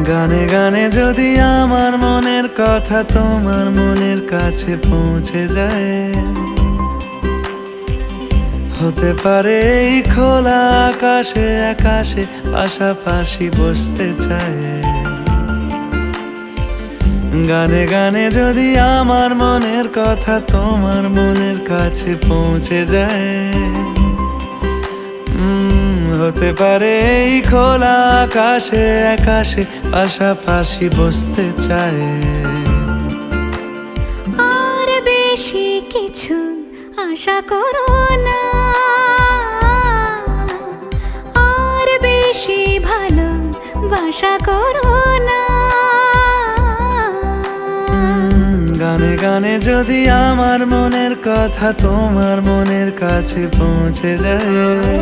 গানে গানে যদি আমার মনের কথা তোমার মনের কাছে পৌঁছে যায়, হতে পারে এই খোলা আকাশে আকাশে পাশাপাশি বসতে চায়। গানে গানে যদি আমার মনের কথা তোমার মনের কাছে পৌঁছে যায়, হতে পারে এই খোলা আকাশে আকাশে পাশাপাশি বসতে চায়। আর বেশি কিছু আশা করো না, আর বেশি ভালোবাসা করো না। গানে গানে যদি আমার মনের কথা তোমার মনের কাছে পৌঁছে যায়,